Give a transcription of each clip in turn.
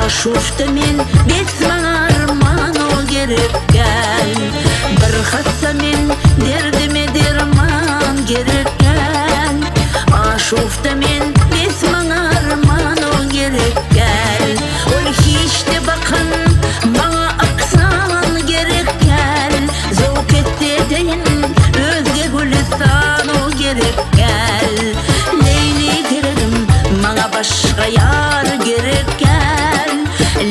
Aşufta men betman arman o gerek gel. Bir hassa men derdime derman gerek gel. Aşufta men betman arman o gerek gel. Ol hiç de bakın bana aksan gerek gel. Zevk etti deyin özge gülistan o gerek gel. Leyli gereğim bana başka yar gerek gel.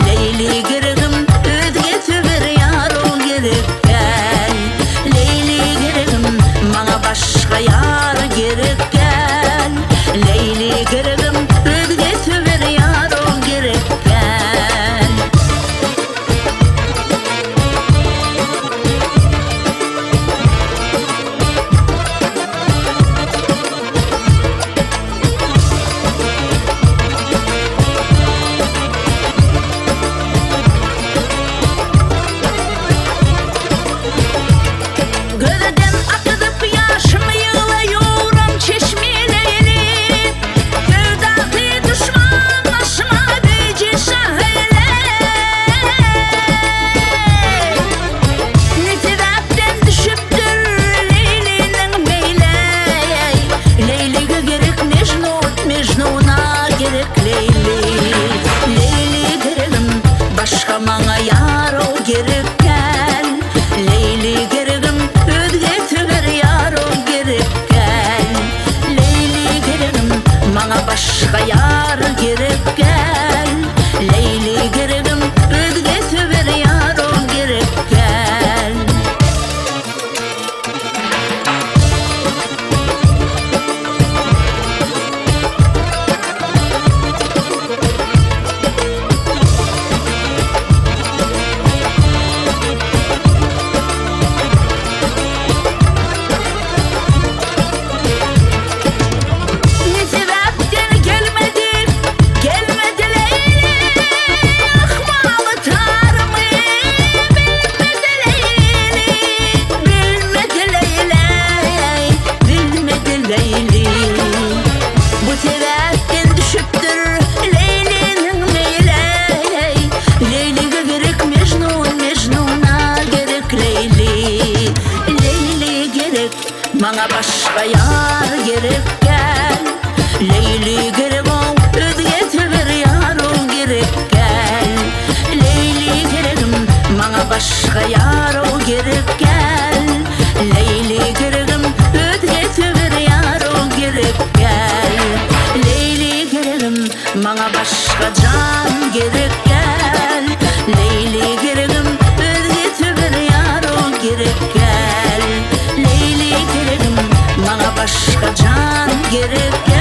Leyli gereğim özge söver yar o gerek gel. Leyli gereğim bana başka yar gerek gel. Leyli gereğim özge söver yar o gerek gel. Gözden akıdıp yaşım yığılıyorum çeşmeleyli. Sevdalı düşman başıma beci şaheyle. Ne sebepten düşüptür Leyli'nin meyley. Leyli'ye gerek Mecnun, Mecnun'a gerek Leyli. Leyli gereğim başka bana yar o gerek gel. Leyli gereğim özge söver yar o gerek gel. Leyli gereğim bana başka yar gerek gel. Leyli gereğim özge söver yar o gerek gel. Ne sebepten gelmedi, gelmedi Leyli. Akmalı tarımı bilmedi Leyli. Bilmedi Leyli, bilmedi Leyli. Bu sebepten düşüptür Leyli'nin meyley. Leyli'ye gerek Mecnun, Mecnun'a gerek Leyli. Leyli gerek bana başka yar gerek gel. Leyli gerek o özge söver yar o gerek gel. Leyli gereğim bana başka yar o gerek gel. Leyli gereğim özge söver yar o gerek gel. Leyli gereğim bana başka can gerek gel. Leyli gereğim özge söver yar o gerek gel. Leyli gereğim bana başka can gerek gel.